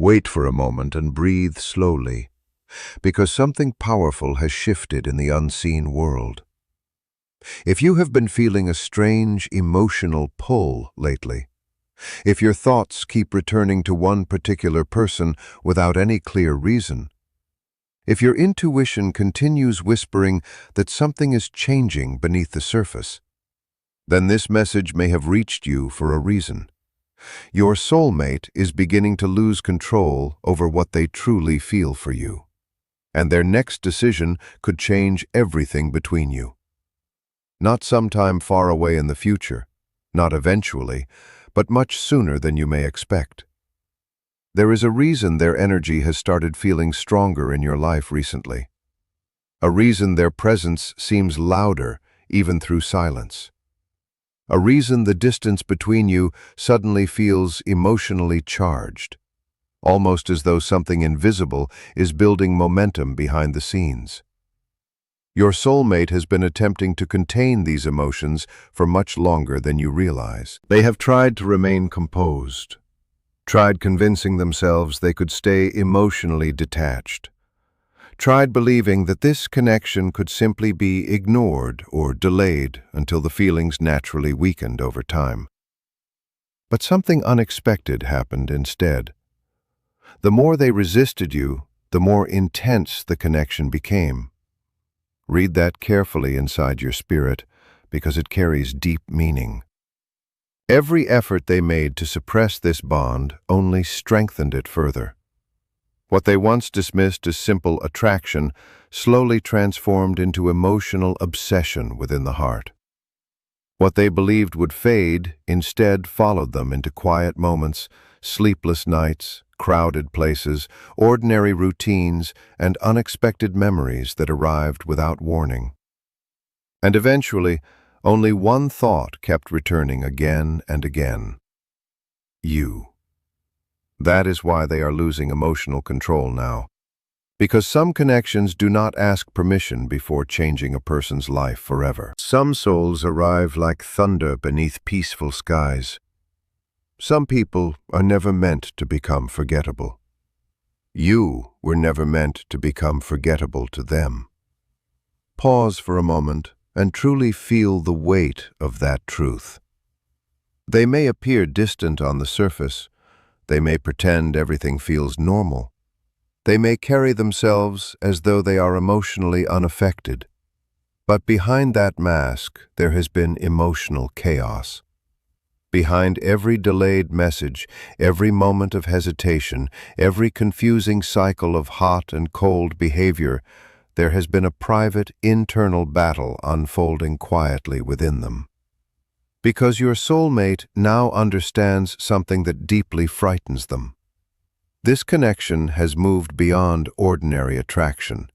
Wait for a moment and breathe slowly, because something powerful has shifted in the unseen world. If you have been feeling a strange emotional pull lately, if your thoughts keep returning to one particular person without any clear reason, if your intuition continues whispering that something is changing beneath the surface, then this message may have reached you for a reason. Your soulmate is beginning to lose control over what they truly feel for you, and their next decision could change everything between you. Not sometime far away in the future, not eventually, but much sooner than you may expect. There is a reason their energy has started feeling stronger in your life recently. A reason their presence seems louder even through silence. A reason the distance between you suddenly feels emotionally charged, almost as though something invisible is building momentum behind the scenes. Your soulmate has been attempting to contain these emotions for much longer than you realize. They have tried to remain composed, tried convincing themselves they could stay emotionally detached, tried believing that this connection could simply be ignored or delayed until the feelings naturally weakened over time. But something unexpected happened instead. The more they resisted you, the more intense the connection became. Read that carefully inside your spirit, because it carries deep meaning. Every effort they made to suppress this bond only strengthened it further. What they once dismissed as simple attraction slowly transformed into emotional obsession within the heart. What they believed would fade instead followed them into quiet moments, sleepless nights, crowded places, ordinary routines, and unexpected memories that arrived without warning. And eventually, only one thought kept returning again and again. You. That is why they are losing emotional control now. Because some connections do not ask permission before changing a person's life forever. Some souls arrive like thunder beneath peaceful skies. Some people are never meant to become forgettable. You were never meant to become forgettable to them. Pause for a moment and truly feel the weight of that truth. They may appear distant on the surface. They may pretend everything feels normal. They may carry themselves as though they are emotionally unaffected. But behind that mask, there has been emotional chaos. Behind every delayed message, every moment of hesitation, every confusing cycle of hot and cold behavior, there has been a private, internal battle unfolding quietly within them. Because your soulmate now understands something that deeply frightens them. This connection has moved beyond ordinary attraction.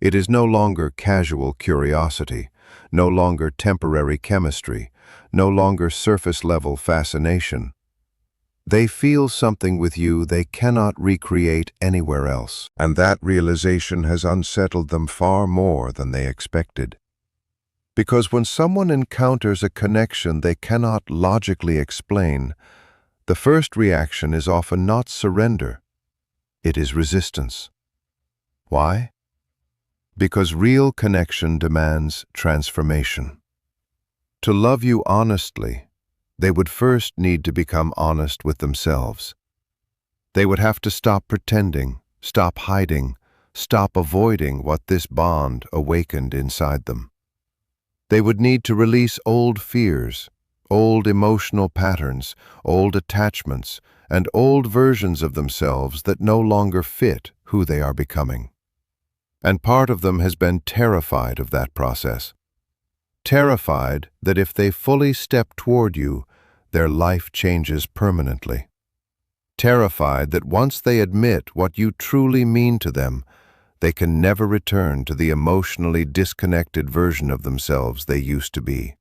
It is no longer casual curiosity, no longer temporary chemistry, no longer surface-level fascination. They feel something with you they cannot recreate anywhere else, and that realization has unsettled them far more than they expected. Because when someone encounters a connection they cannot logically explain, the first reaction is often not surrender, it is resistance. Why? Because real connection demands transformation. To love you honestly, they would first need to become honest with themselves. They would have to stop pretending, stop hiding, stop avoiding what this bond awakened inside them. They would need to release old fears, old emotional patterns, old attachments, and old versions of themselves that no longer fit who they are becoming. And part of them has been terrified of that process. Terrified that if they fully step toward you, their life changes permanently. Terrified that once they admit what you truly mean to them, they can never return to the emotionally disconnected version of themselves they used to be.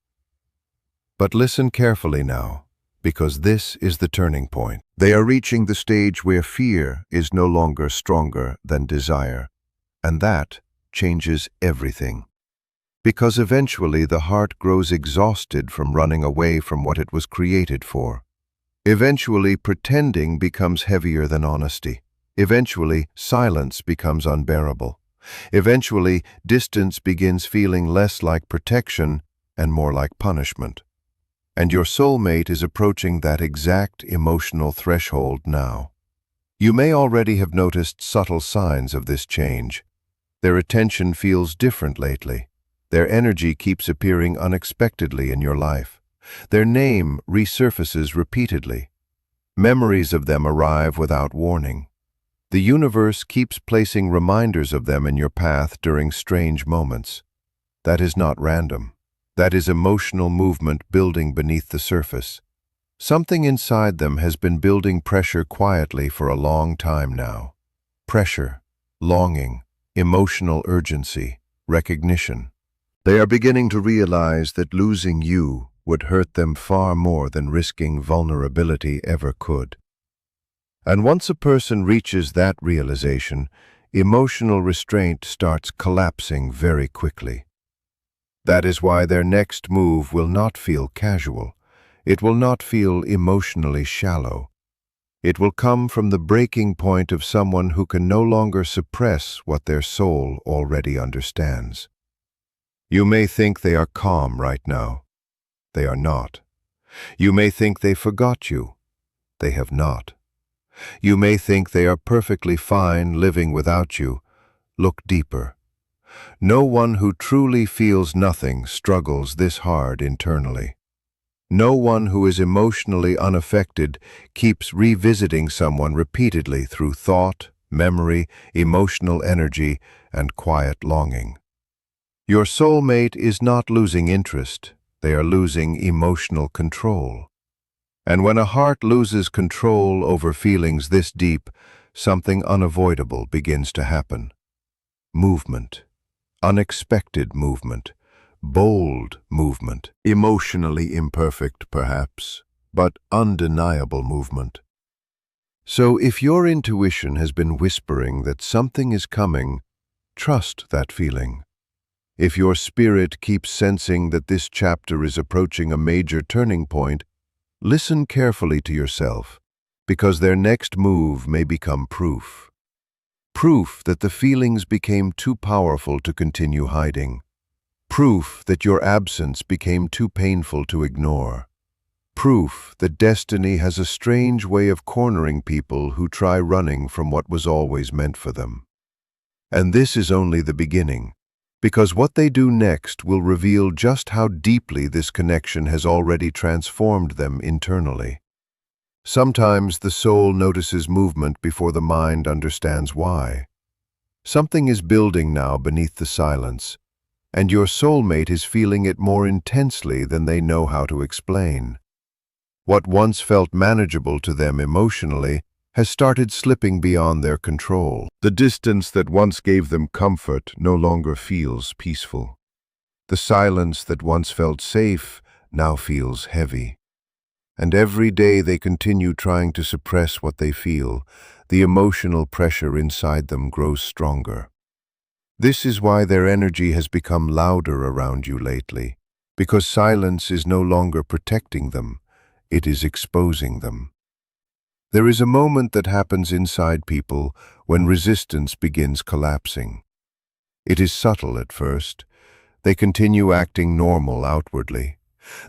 But listen carefully now, because this is the turning point. They are reaching the stage where fear is no longer stronger than desire, and that changes everything. Because eventually the heart grows exhausted from running away from what it was created for. Eventually, pretending becomes heavier than honesty. Eventually, silence becomes unbearable. Eventually, distance begins feeling less like protection and more like punishment. And your soulmate is approaching that exact emotional threshold now. You may already have noticed subtle signs of this change. Their attention feels different lately. Their energy keeps appearing unexpectedly in your life. Their name resurfaces repeatedly. Memories of them arrive without warning. The universe keeps placing reminders of them in your path during strange moments. That is not random. That is emotional movement building beneath the surface. Something inside them has been building pressure quietly for a long time now. Pressure, longing, emotional urgency, recognition. They are beginning to realize that losing you would hurt them far more than risking vulnerability ever could. And once a person reaches that realization, emotional restraint starts collapsing very quickly. That is why their next move will not feel casual. It will not feel emotionally shallow. It will come from the breaking point of someone who can no longer suppress what their soul already understands. You may think they are calm right now. They are not. You may think they forgot you. They have not. You may think they are perfectly fine living without you. Look deeper. No one who truly feels nothing struggles this hard internally. No one who is emotionally unaffected keeps revisiting someone repeatedly through thought, memory, emotional energy, and quiet longing. Your soulmate is not losing interest. They are losing emotional control. And when a heart loses control over feelings this deep, something unavoidable begins to happen. Movement. Unexpected movement. Bold movement. Emotionally imperfect, perhaps, but undeniable movement. So if your intuition has been whispering that something is coming, trust that feeling. If your spirit keeps sensing that this chapter is approaching a major turning point, listen carefully to yourself, because their next move may become proof. Proof that the feelings became too powerful to continue hiding. Proof that your absence became too painful to ignore. Proof that destiny has a strange way of cornering people who try running from what was always meant for them. And this is only the beginning, because what they do next will reveal just how deeply this connection has already transformed them internally. Sometimes the soul notices movement before the mind understands why. Something is building now beneath the silence, and your soulmate is feeling it more intensely than they know how to explain. What once felt manageable to them emotionally has started slipping beyond their control. The distance that once gave them comfort no longer feels peaceful. The silence that once felt safe now feels heavy. And every day they continue trying to suppress what they feel, the emotional pressure inside them grows stronger. This is why their energy has become louder around you lately, because silence is no longer protecting them, it is exposing them. There is a moment that happens inside people when resistance begins collapsing. It is subtle at first. They continue acting normal outwardly.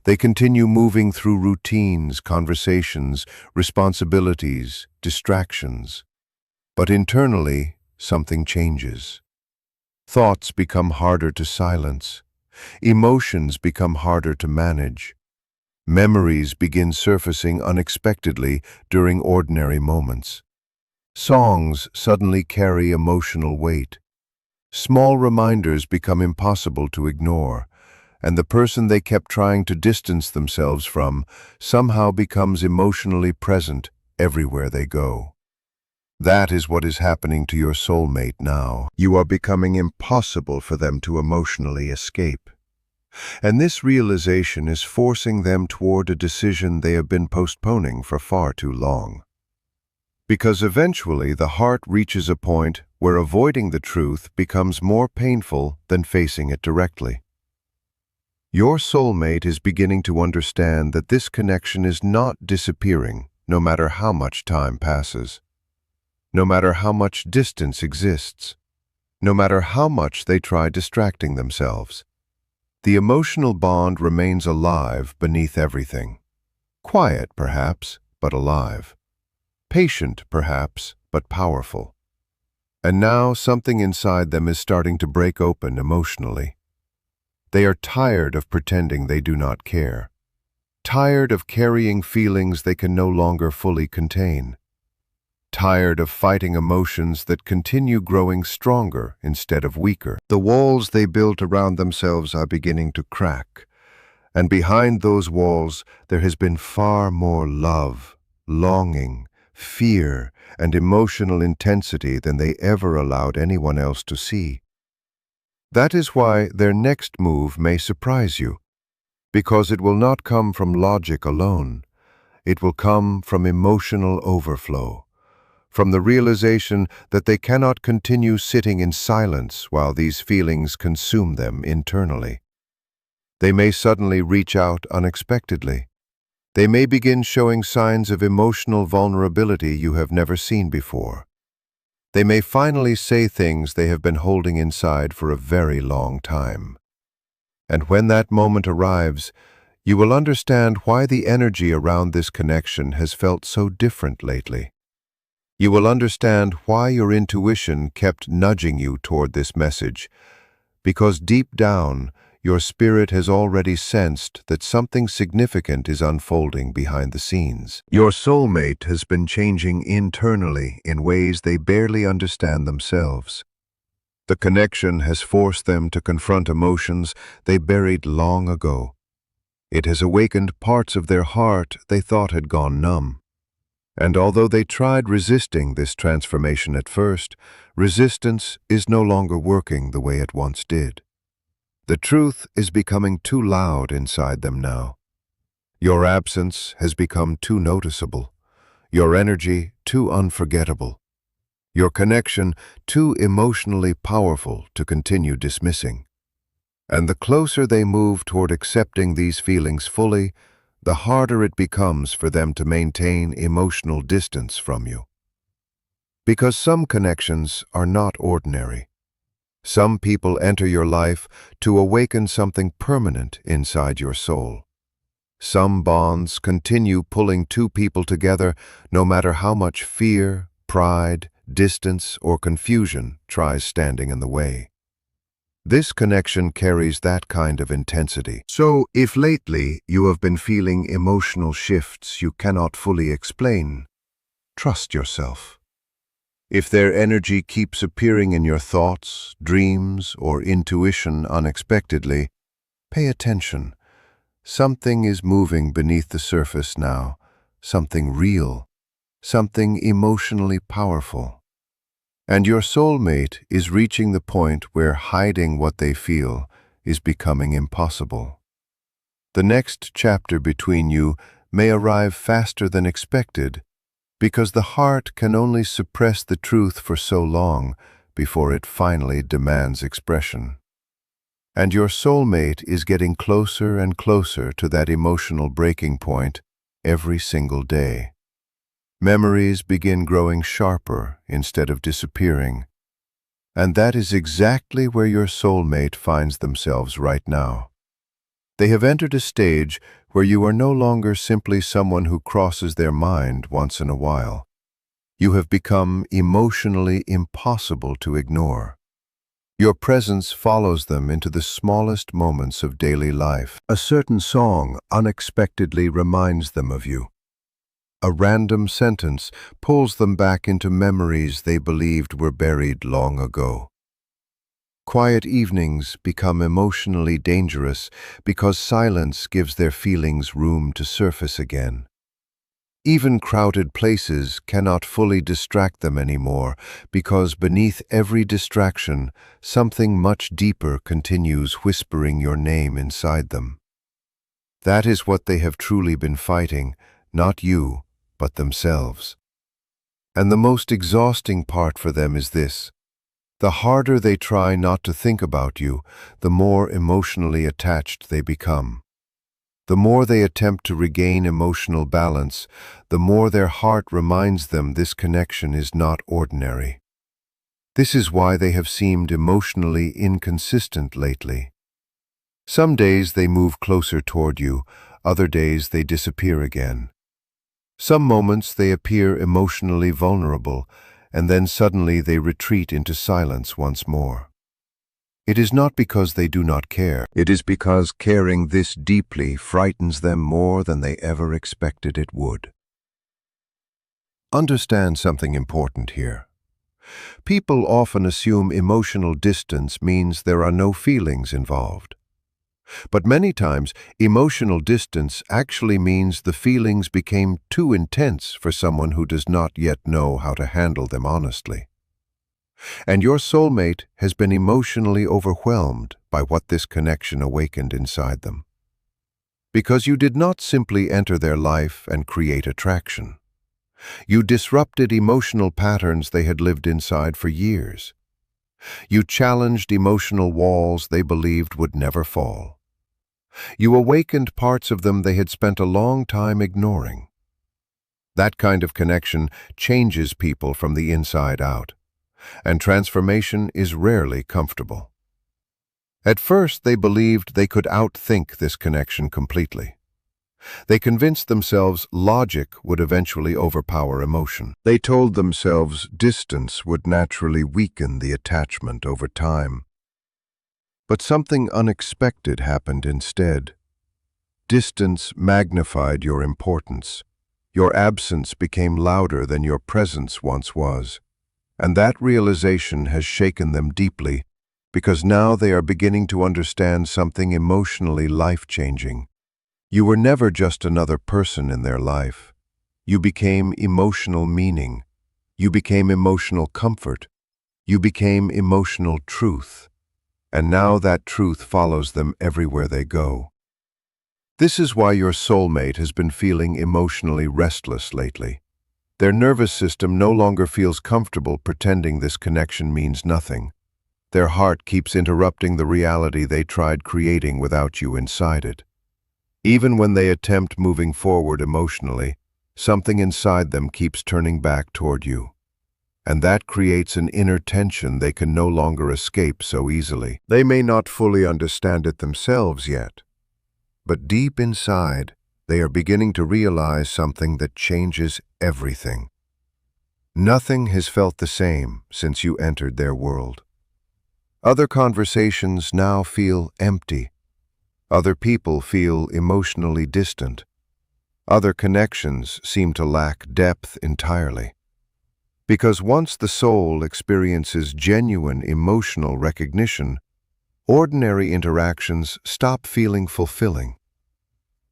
They continue moving through routines, conversations, responsibilities, distractions. But internally, something changes. Thoughts become harder to silence. Emotions become harder to manage. Memories begin surfacing unexpectedly during ordinary moments. Songs suddenly carry emotional weight. Small reminders become impossible to ignore, and the person they kept trying to distance themselves from somehow becomes emotionally present everywhere they go. That is what is happening to your soulmate now. You are becoming impossible for them to emotionally escape. And this realization is forcing them toward a decision they have been postponing for far too long. Because eventually the heart reaches a point where avoiding the truth becomes more painful than facing it directly. Your soulmate is beginning to understand that this connection is not disappearing, no matter how much time passes, no matter how much distance exists, no matter how much they try distracting themselves. The emotional bond remains alive beneath everything. Quiet, perhaps, but alive. Patient, perhaps, but powerful. And now something inside them is starting to break open emotionally. They are tired of pretending they do not care. Tired of carrying feelings they can no longer fully contain. Tired of fighting emotions that continue growing stronger instead of weaker. The walls they built around themselves are beginning to crack, and behind those walls there has been far more love, longing, fear, and emotional intensity than they ever allowed anyone else to see. That is why their next move may surprise you, because it will not come from logic alone. It will come from emotional overflow, from the realization that they cannot continue sitting in silence while these feelings consume them internally. They may suddenly reach out unexpectedly. They may begin showing signs of emotional vulnerability you have never seen before. They may finally say things they have been holding inside for a very long time. And when that moment arrives, you will understand why the energy around this connection has felt so different lately. You will understand why your intuition kept nudging you toward this message, because deep down, your spirit has already sensed that something significant is unfolding behind the scenes. Your soulmate has been changing internally in ways they barely understand themselves. The connection has forced them to confront emotions they buried long ago. It has awakened parts of their heart they thought had gone numb. And although they tried resisting this transformation at first, resistance is no longer working the way it once did. The truth is becoming too loud inside them now. Your absence has become too noticeable, your energy too unforgettable, your connection too emotionally powerful to continue dismissing. And the closer they move toward accepting these feelings fully, the harder it becomes for them to maintain emotional distance from you. Because some connections are not ordinary. Some people enter your life to awaken something permanent inside your soul. Some bonds continue pulling two people together no matter how much fear, pride, distance, or confusion tries standing in the way. This connection carries that kind of intensity. So, if lately you have been feeling emotional shifts you cannot fully explain, trust yourself. If their energy keeps appearing in your thoughts, dreams, or intuition unexpectedly, pay attention. Something is moving beneath the surface now, something real, something emotionally powerful. And your soulmate is reaching the point where hiding what they feel is becoming impossible. The next chapter between you may arrive faster than expected, because the heart can only suppress the truth for so long before it finally demands expression. And your soulmate is getting closer and closer to that emotional breaking point every single day. Memories begin growing sharper instead of disappearing, and that is exactly where your soulmate finds themselves right now. They have entered a stage where you are no longer simply someone who crosses their mind once in a while. You have become emotionally impossible to ignore. Your presence follows them into the smallest moments of daily life. A certain song unexpectedly reminds them of you. A random sentence pulls them back into memories they believed were buried long ago. Quiet evenings become emotionally dangerous because silence gives their feelings room to surface again. Even crowded places cannot fully distract them anymore because beneath every distraction, something much deeper continues whispering your name inside them. That is what they have truly been fighting, not you, but themselves. And the most exhausting part for them is this: The harder they try not to think about you, the more emotionally attached they become. The more they attempt to regain emotional balance, the more their heart reminds them this connection is not ordinary. This is why they have seemed emotionally inconsistent lately. Some days they move closer toward you, other days they disappear again. Some moments they appear emotionally vulnerable, and then suddenly they retreat into silence once more. It is not because they do not care. It is because caring this deeply frightens them more than they ever expected it would. Understand something important here. People often assume emotional distance means there are no feelings involved. But many times, emotional distance actually means the feelings became too intense for someone who does not yet know how to handle them honestly. And your soulmate has been emotionally overwhelmed by what this connection awakened inside them. Because you did not simply enter their life and create attraction. You disrupted emotional patterns they had lived inside for years. You challenged emotional walls they believed would never fall. You awakened parts of them they had spent a long time ignoring. That kind of connection changes people from the inside out, and transformation is rarely comfortable. At first, they believed they could outthink this connection completely. They convinced themselves logic would eventually overpower emotion. They told themselves distance would naturally weaken the attachment over time. But something unexpected happened instead. Distance magnified your importance. Your absence became louder than your presence once was. And that realization has shaken them deeply, because now they are beginning to understand something emotionally life-changing. You were never just another person in their life. You became emotional meaning. You became emotional comfort. You became emotional truth. And now that truth follows them everywhere they go. This is why your soulmate has been feeling emotionally restless lately. Their nervous system no longer feels comfortable pretending this connection means nothing. Their heart keeps interrupting the reality they tried creating without you inside it. Even when they attempt moving forward emotionally, something inside them keeps turning back toward you. And that creates an inner tension they can no longer escape so easily. They may not fully understand it themselves yet, but deep inside, they are beginning to realize something that changes everything. Nothing has felt the same since you entered their world. Other conversations now feel empty. Other people feel emotionally distant. Other connections seem to lack depth entirely. Because once the soul experiences genuine emotional recognition, ordinary interactions stop feeling fulfilling.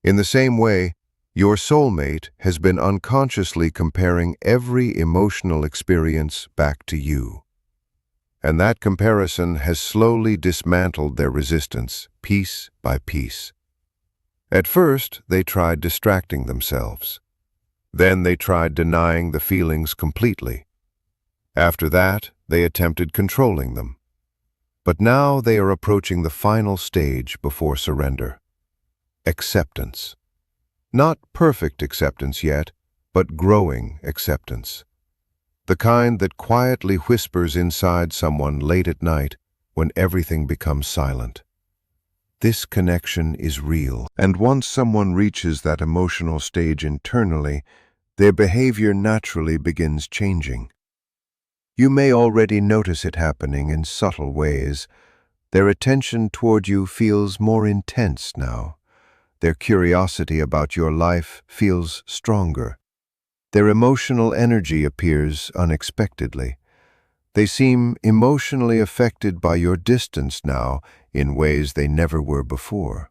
In the same way, your soulmate has been unconsciously comparing every emotional experience back to you. And that comparison has slowly dismantled their resistance, piece by piece. At first, they tried distracting themselves. Then they tried denying the feelings completely. After that, they attempted controlling them. But now they are approaching the final stage before surrender. Acceptance. Not perfect acceptance yet, but growing acceptance. The kind that quietly whispers inside someone late at night when everything becomes silent. This connection is real, and once someone reaches that emotional stage internally, their behavior naturally begins changing. You may already notice it happening in subtle ways. Their attention toward you feels more intense now. Their curiosity about your life feels stronger. Their emotional energy appears unexpectedly. They seem emotionally affected by your distance now in ways they never were before.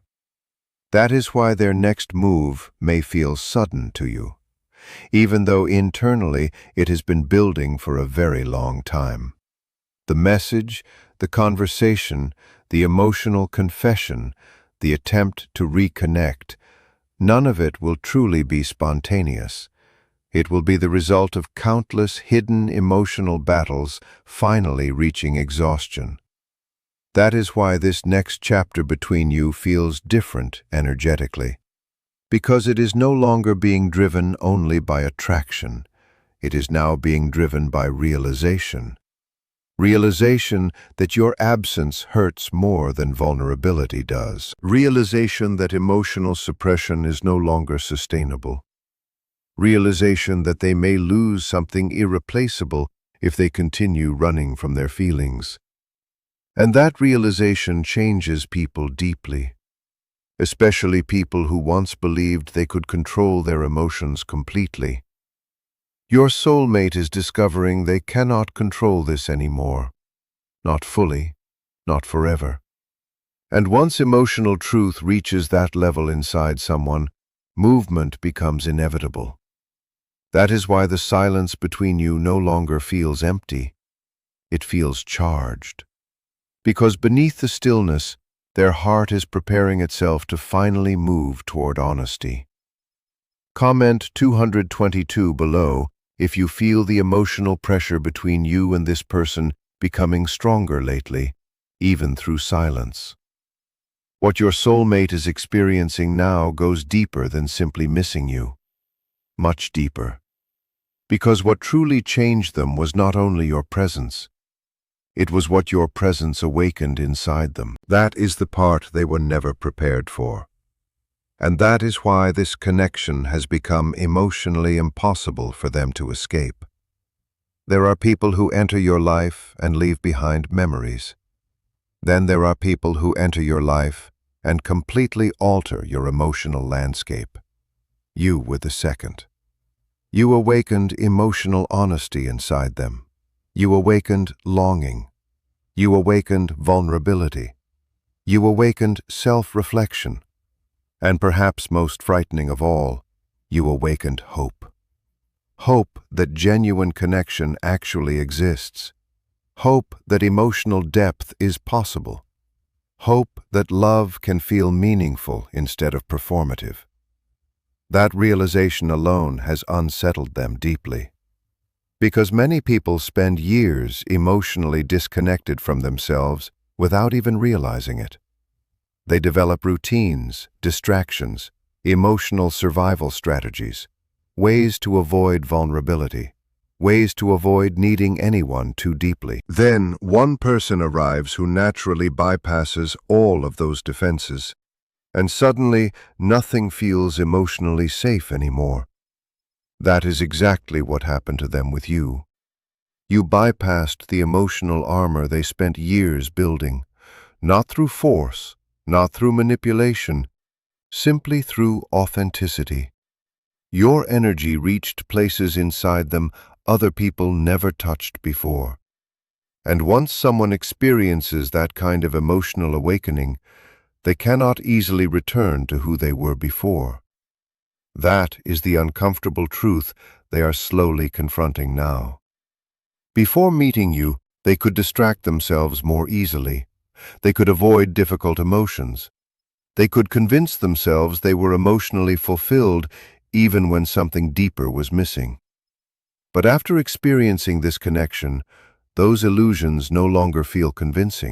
That is why their next move may feel sudden to you, even though internally it has been building for a very long time. The message, the conversation, the emotional confession, the attempt to reconnect, none of it will truly be spontaneous. It will be the result of countless hidden emotional battles finally reaching exhaustion. That is why this next chapter between you feels different energetically. Because it is no longer being driven only by attraction. It is now being driven by realization. Realization that your absence hurts more than vulnerability does. Realization that emotional suppression is no longer sustainable. Realization that they may lose something irreplaceable if they continue running from their feelings. And that realization changes people deeply, especially people who once believed they could control their emotions completely. Your soulmate is discovering they cannot control this anymore. Not fully, not forever. And once emotional truth reaches that level inside someone, movement becomes inevitable. That is why the silence between you no longer feels empty. It feels charged. Because beneath the stillness, their heart is preparing itself to finally move toward honesty. Comment 222 below if you feel the emotional pressure between you and this person becoming stronger lately, even through silence. What your soulmate is experiencing now goes deeper than simply missing you. Much deeper. Because what truly changed them was not only your presence, it was what your presence awakened inside them. That is the part they were never prepared for. And that is why this connection has become emotionally impossible for them to escape. There are people who enter your life and leave behind memories. Then there are people who enter your life and completely alter your emotional landscape. You were the second. You awakened emotional honesty inside them. You awakened longing. You awakened vulnerability. You awakened self-reflection. And perhaps most frightening of all, you awakened hope. Hope that genuine connection actually exists. Hope that emotional depth is possible. Hope that love can feel meaningful instead of performative. That realization alone has unsettled them deeply. Because many people spend years emotionally disconnected from themselves without even realizing it. They develop routines, distractions, emotional survival strategies, ways to avoid vulnerability, ways to avoid needing anyone too deeply. Then one person arrives who naturally bypasses all of those defenses, and suddenly nothing feels emotionally safe anymore. That is exactly what happened to them with you. You bypassed the emotional armor they spent years building, not through force, not through manipulation, simply through authenticity. Your energy reached places inside them other people never touched before. And once someone experiences that kind of emotional awakening, they cannot easily return to who they were before. That is the uncomfortable truth they are slowly confronting now. Before meeting you, they could distract themselves more easily. They could avoid difficult emotions. They could convince themselves they were emotionally fulfilled even when something deeper was missing. But after experiencing this connection, those illusions no longer feel convincing.